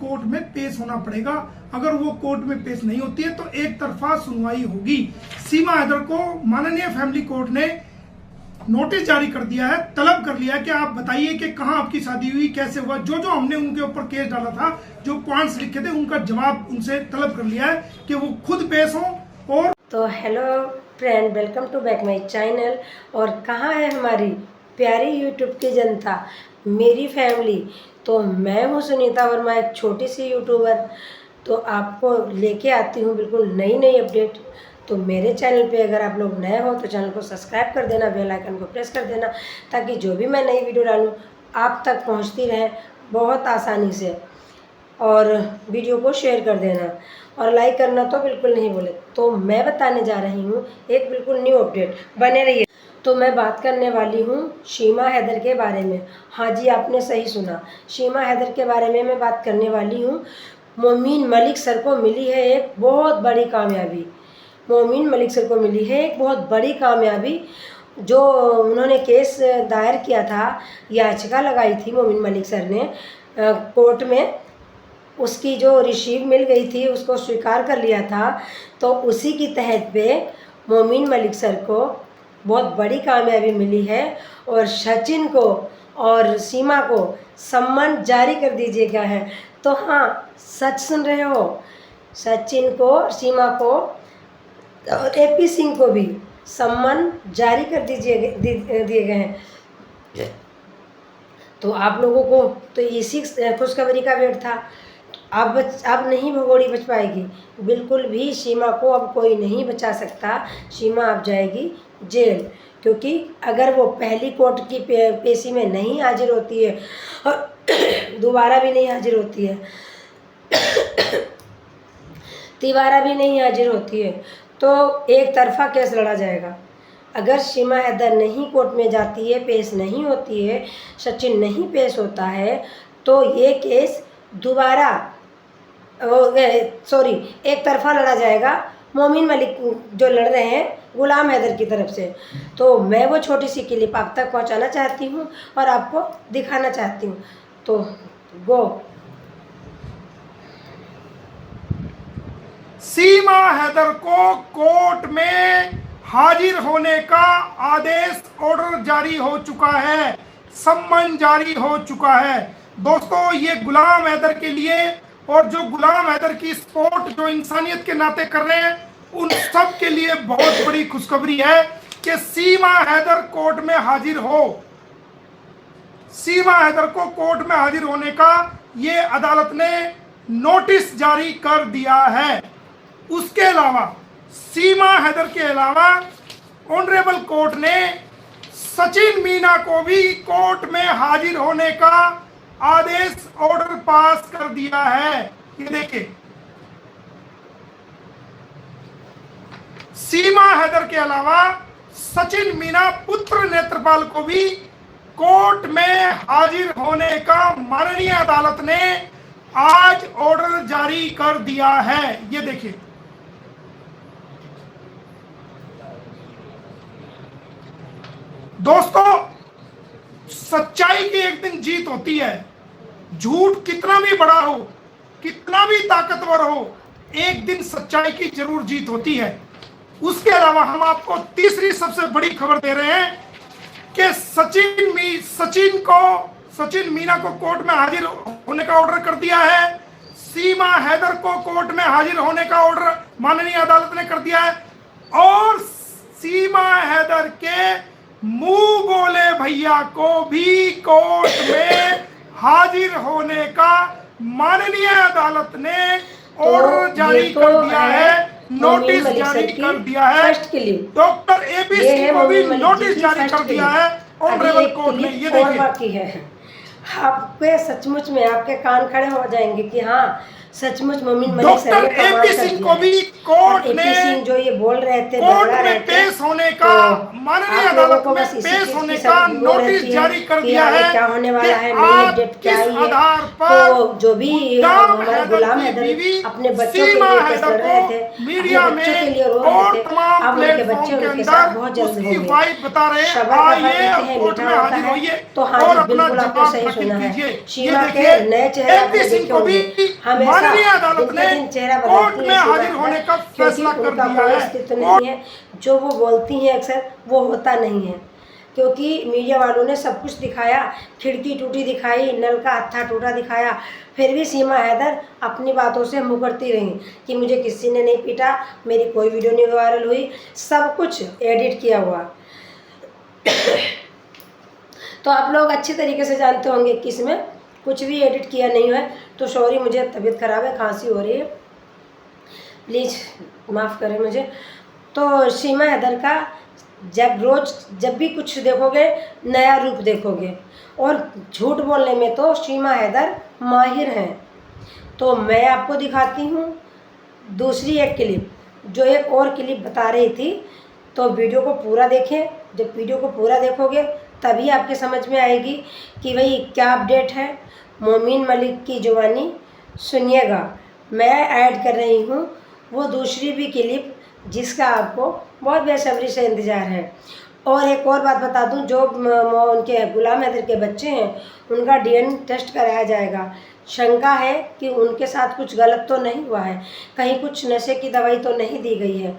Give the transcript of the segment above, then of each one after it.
Court में पेश होना पड़ेगा। अगर वो कोर्ट में पेश नहीं होती है तो एक तरफा सुनवाई होगी। सीमा हैदर को माननीय फैमिली कोर्ट ने नोटिस जारी कर दिया है, तलब कर लिया कि आप बताइए कि कहाँ आपकी शादी हुई, कैसे हुआ। जो जो हमने उनके ऊपर केस डाला था, जो पॉइंट्स लिखे थे, उनका जवाब उनसे तलब कर लिया है कि वो खुद पेश हो। और तो hello friend, welcome to back my channel. और कहाँ है हमारी प्यारी यूट्यूब की जनता, मेरी फैमिली। तो मैं हूँ सुनीता वर्मा, एक छोटी सी यूट्यूबर। तो आपको लेके आती हूँ बिल्कुल नई नई अपडेट। तो मेरे चैनल पे अगर आप लोग नए हो तो चैनल को सब्सक्राइब कर देना, बेल आइकन को प्रेस कर देना, ताकि जो भी मैं नई वीडियो डालूँ आप तक पहुँचती रहे बहुत आसानी से। और वीडियो को शेयर कर देना और लाइक करना तो बिल्कुल नहीं भूले। तो मैं बताने जा रही हूँ एक बिल्कुल न्यू अपडेट, बने रहिए। तो मैं बात करने वाली हूँ सीमा हैदर के बारे में। हाँ जी, आपने सही सुना, सीमा हैदर के बारे में मैं बात करने वाली हूँ। मोमीन मलिक सर को मिली है एक बहुत बड़ी कामयाबी। मोमीन मलिक सर को मिली है एक बहुत बड़ी कामयाबी। जो उन्होंने केस दायर किया था, याचिका लगाई थी मोमीन मलिक सर ने कोर्ट में, उसकी जो रिसीव मिल गई थी उसको स्वीकार कर लिया था। तो उसी की तहत पे मोमीन मलिक सर को बहुत बड़ी कामयाबी मिली है। और सचिन को और सीमा को सम्मान जारी कर दिया गया है। तो हाँ, सच सुन रहे हो, सचिन को, सीमा को और एपी सिंह को भी सम्मान जारी कर दिए गए हैं। तो आप लोगों को तो इसी खुशखबरी का वेट था। अब नहीं भगोड़ी बच पाएगी, बिल्कुल भी सीमा को अब कोई नहीं बचा सकता। सीमा अब जाएगी जेल, क्योंकि अगर वो पहली कोर्ट की पेशी में नहीं हाजिर होती है और दोबारा भी नहीं हाजिर होती है, तिबारा भी नहीं हाजिर होती है, तो एक तरफा केस लड़ा जाएगा। अगर सीमा हैदर नहीं कोर्ट में जाती है, पेश नहीं होती है, सचिन नहीं पेश होता है, तो ये केस दोबारा एक तरफा लड़ा जाएगा। मोमीन मलिक जो लड़ रहे हैं गुलाम हैदर की तरफ से। तो मैं वो छोटी सी क्लिप आप तक पहुंचाना चाहती हूं और आपको दिखाना चाहती हूं। तो गो। सीमा हैदर को कोर्ट में हाजिर होने का आदेश, ऑर्डर जारी हो चुका है, सम्मन जारी हो चुका है। दोस्तों, ये गुलाम हैदर के लिए और जो गुलाम हैदर की सपोर्ट जो इंसानियत के नाते कर रहे हैं, उन सब के लिए बहुत बड़ी खुशखबरी है कि सीमा हैदर कोर्ट में हाजिर हो। सीमा हैदर को कोर्ट में हाजिर होने का ये अदालत ने नोटिस जारी कर दिया है। उसके अलावा सीमा हैदर के अलावा ऑनरेबल कोर्ट ने सचिन मीना को भी कोर्ट में हाजिर होने का आदेश, ऑर्डर पास कर दिया है। ये देखिए, सीमा हैदर के अलावा सचिन मीना पुत्र नेत्रपाल को भी कोर्ट में हाजिर होने का माननीय अदालत ने आज ऑर्डर जारी कर दिया है। ये देखिए, दोस्तों, सच्चाई की एक दिन जीत होती है। झूठ कितना भी बड़ा हो, कितना भी ताकतवर हो, एक दिन सच्चाई की जरूर जीत होती है। उसके अलावा हम आपको तीसरी सबसे बड़ी खबर दे रहे हैं कि सचिन मीना को कोर्ट में हाजिर होने का ऑर्डर कर दिया है। सीमा हैदर को कोर्ट में हाजिर होने का ऑर्डर माननीय अदालत ने कर दिया है। और सीमा हैदर के मुंह बोले भैया को भी कोर्ट में हाजिर होने का माननीय अदालत ने ऑर्डर जारी कर दिया है, नोटिस जारी कर दिया है। डॉक्टर एपी सिंह को भी नोटिस जारी कर दिया है ऑनरेबल कोर्ट ने। ये देखिए, बाकी है, आपके सचमुच में आपके कान खड़े हो जाएंगे कि हाँ, सचमुच मोमीन मलिक सर ने कमाल कर दिया। को भी कोर्ट ने सिंह जो ये बोल रहे थे, कोर्ट में पेश होने का, माननीय अदालत में पेश होने का नोटिस जारी कर दिया है। क्या होने वाला है, नई अपडेट क्या आई है। तो जो भी हमारा गुलाम हैदर अपने बच्चों के लिए केस लड़ रहे थे, मीडिया अपने बच्चों के लिए रो रहे थे, अब उनके बच्चे उनके साथ बहुत जल्द होंगे। बता रहे हैं मीठा होता है। तो हाँ जी, बिल्कुल आपने सही सुना है। सीमा के नए चेहरे आपने देखे होंगे। हमेशा माननीय अदालत दिन ने पे दिन चेहरा कोर्ट बदलती में है हाजिर सीमा होने हैदर, का क्योंकि फैसला कर उनका दिया कोई है। अस्तित्व नहीं है। जो वो बोलती हैं अक्सर वो होता नहीं है, क्योंकि मीडिया वालों ने सब कुछ दिखाया, खिड़की टूटी दिखाई, नल का हत्था टूटा दिखाया, फिर भी सीमा हैदर अपनी बातों से मुकरती रही कि मुझे किसी ने नहीं पीटा, मेरी कोई वीडियो नहीं वायरल हुई, सब कुछ एडिट किया हुआ। तो आप लोग अच्छी तरीके से जानते होंगे कि इसमें कुछ भी एडिट किया नहीं है। तो सॉरी, मुझे तबीयत ख़राब है, खांसी हो रही है, प्लीज़ माफ़ करें मुझे। तो सीमा हैदर का जब भी कुछ देखोगे नया रूप देखोगे, और झूठ बोलने में तो सीमा हैदर माहिर हैं। तो मैं आपको दिखाती हूँ दूसरी एक क्लिप, जो एक और क्लिप बता रही थी। तो वीडियो को पूरा देखें, जब वीडियो को पूरा देखोगे तभी आपके समझ में आएगी कि भाई क्या अपडेट है। मोमीन मलिक की जुबानी सुनिएगा। मैं ऐड कर रही हूँ वो दूसरी भी क्लिप जिसका आपको बहुत बेसब्री से इंतज़ार है। और एक और बात बता दूं, जो उनके गुलाम हैदर के बच्चे हैं उनका डीएनए टेस्ट कराया जाएगा। शंका है कि उनके साथ कुछ गलत तो नहीं हुआ है, कहीं कुछ नशे की दवाई तो नहीं दी गई है।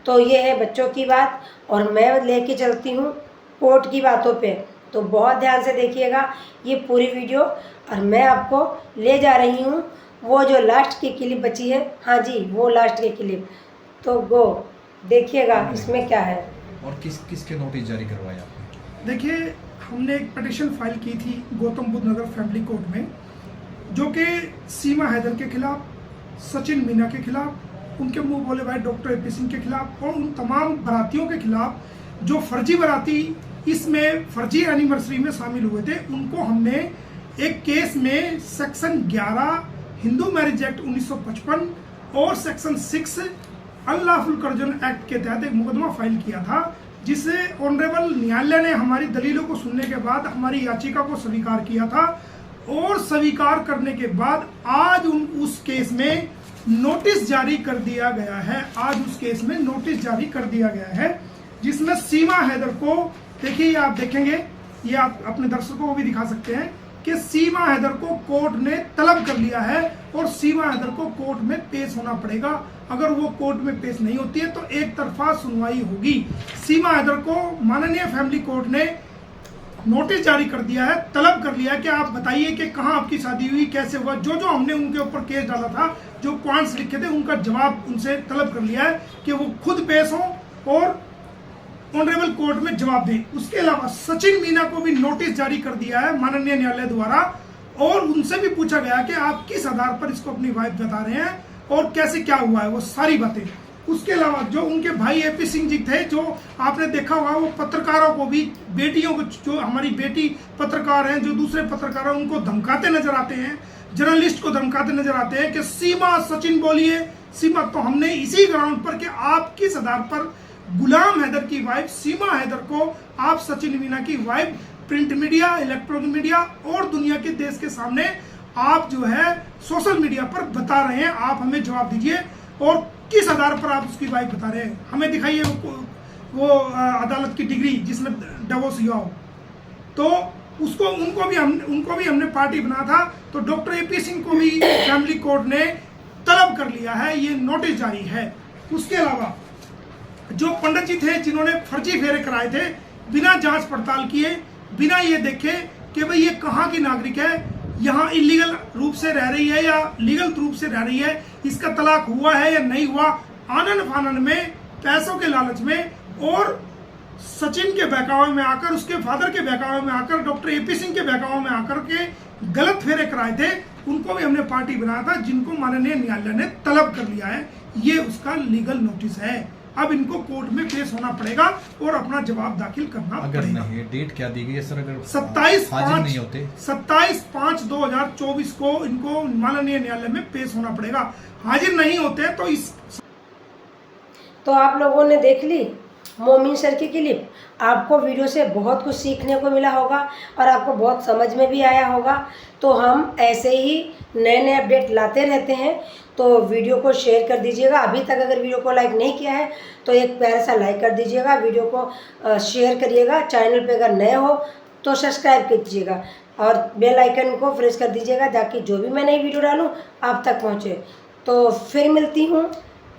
तो ये है बच्चों की बात, और मैं लेके चलती हूँ कोर्ट की बातों पे। तो बहुत ध्यान से देखिएगा ये पूरी वीडियो, और मैं आपको ले जा रही हूँ वो जो लास्ट की क्लिप बची है। हाँ जी, वो लास्ट की क्लिप, तो गो देखिएगा इसमें क्या है। और किसके नोटिस जारी करवाए आपने? देखिए, हमने एक पिटीशन फाइल की थी गौतम बुद्ध नगर फैमिली कोर्ट में, जो कि सीमा हैदर के खिलाफ, सचिन मीना के खिलाफ, उनके मुंह बोले भाई डॉक्टर एपी सिंह के खिलाफ, और उन तमाम बारातियों के खिलाफ जो फर्जी बाराती इसमें फर्जी एनिवर्सरी में शामिल हुए थे। उनको हमने एक केस में सेक्शन 11 हिंदू मैरिज एक्ट 1955 और सेक्शन 6 अनलॉफुल कंजन एक्ट के तहत एक मुकदमा फाइल किया था, जिसे ऑनरेबल न्यायालय ने हमारी दलीलों को सुनने के बाद हमारी याचिका को स्वीकार किया था। और स्वीकार करने के बाद आज उस केस में नोटिस जारी कर दिया गया है। आज उस केस में नोटिस जारी कर दिया गया है, जिसमें सीमा हैदर को, देखिए आप देखेंगे, ये आप अपने दर्शकों को भी दिखा सकते हैं कि सीमा हैदर को कोर्ट ने तलब कर लिया है, और सीमा हैदर को कोर्ट में पेश होना पड़ेगा। अगर वो कोर्ट में पेश नहीं होती है तो एक तरफा सुनवाई होगी। सीमा हैदर को माननीय फैमिली कोर्ट ने नोटिस जारी कर दिया है, तलब कर लिया है कि आप बताइए कि कहाँ आपकी शादी हुई, कैसे हुआ। जो जो हमने उनके ऊपर केस डाला था, जो पॉइंट्स लिखे थे, उनका जवाब उनसे तलब कर लिया है कि वो खुद पेश हों और ऑनरेबल कोर्ट में जवाब दें। उसके अलावा सचिन मीना को भी नोटिस जारी कर दिया है माननीय न्यायालय द्वारा, और उनसे भी पूछा गया कि आप किस आधार पर इसको अपनी वाइफ बता रहे हैं और कैसे क्या हुआ है, वो सारी बातें। उसके अलावा जो उनके भाई एपी सिंह जी थे, जो आपने देखा होगा, वो पत्रकारों को भी, बेटियों को, जो हमारी बेटी पत्रकार हैं, जो दूसरे पत्रकार हैं, उनको धमकाते नजर आते हैं, जर्नलिस्ट को धमकाते नजर आते हैं कि सीमा सचिन बोलिए, सीमा। तो हमने इसी ग्राउंड पर कि आप किस आधार पर गुलाम हैदर की वाइफ सीमा हैदर को आप सचिन मीना की wife print media, electronic media और दुनिया के देश के सामने आप जो है सोशल मीडिया पर बता रहे हैं, आप हमें जवाब दीजिए। और किस आधार पर आप उसकी वाइफ बता रहे हैं, हमें दिखाइए वो अदालत की डिग्री जिसमें डिवोर्स हुआ हो। तो उसको उनको भी हमने पार्टी बना था। तो डॉक्टर एपी सिंह को भी फैमिली कोर्ट ने तलब कर लिया है, ये नोटिस जारी है। उसके अलावा जो पंडित जी थे जिन्होंने फर्जी फेरे कराए थे, बिना जांच पड़ताल किए, बिना ये देखे कि भाई ये कहाँ की नागरिक है, यहाँ इलीगल रूप से रह रही है या लीगल रूप से रह रही है, इसका तलाक हुआ है या नहीं हुआ, आनन फानन में, पैसों के लालच में, और सचिन के बहकावे में आकर, उसके फादर के बहकावे में आकर, डॉक्टर एपी सिंह के बहकावे में आकर के गलत फेरे कराए थे, उनको भी हमने पार्टी बनाया था, जिनको माननीय न्यायालय ने तलब कर लिया है। ये उसका लीगल नोटिस है। अब इनको कोर्ट में पेश होना पड़ेगा और अपना जवाब दाखिल करना पड़ेगा। नहीं, डेट क्या दी गई है सर? अगर 27/5/2024 को इनको माननीय न्यायालय में पेश होना पड़ेगा। हाजिर नहीं होते तो तो आप लोगों ने देख ली मोमीन सर की क्लिप। आपको वीडियो से बहुत कुछ सीखने को मिला होगा और आपको बहुत समझ में भी आया होगा। तो हम ऐसे ही नए नए अपडेट लाते रहते हैं, तो वीडियो को शेयर कर दीजिएगा। अभी तक अगर वीडियो को लाइक नहीं किया है तो एक प्यारा सा लाइक कर दीजिएगा, वीडियो को शेयर करिएगा। चैनल पे अगर नए हो तो सब्सक्राइब कीजिएगा। और बेल आइकन को प्रेस कर दीजिएगा ताकि जो भी मैं नई वीडियो डालूँ आप तक पहुँचे। तो फिर मिलती हूँ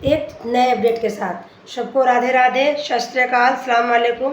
एक नए अपडेट के साथ। सबको राधे राधे, सत श्री अकाल, अस्सलाम वालेकुम।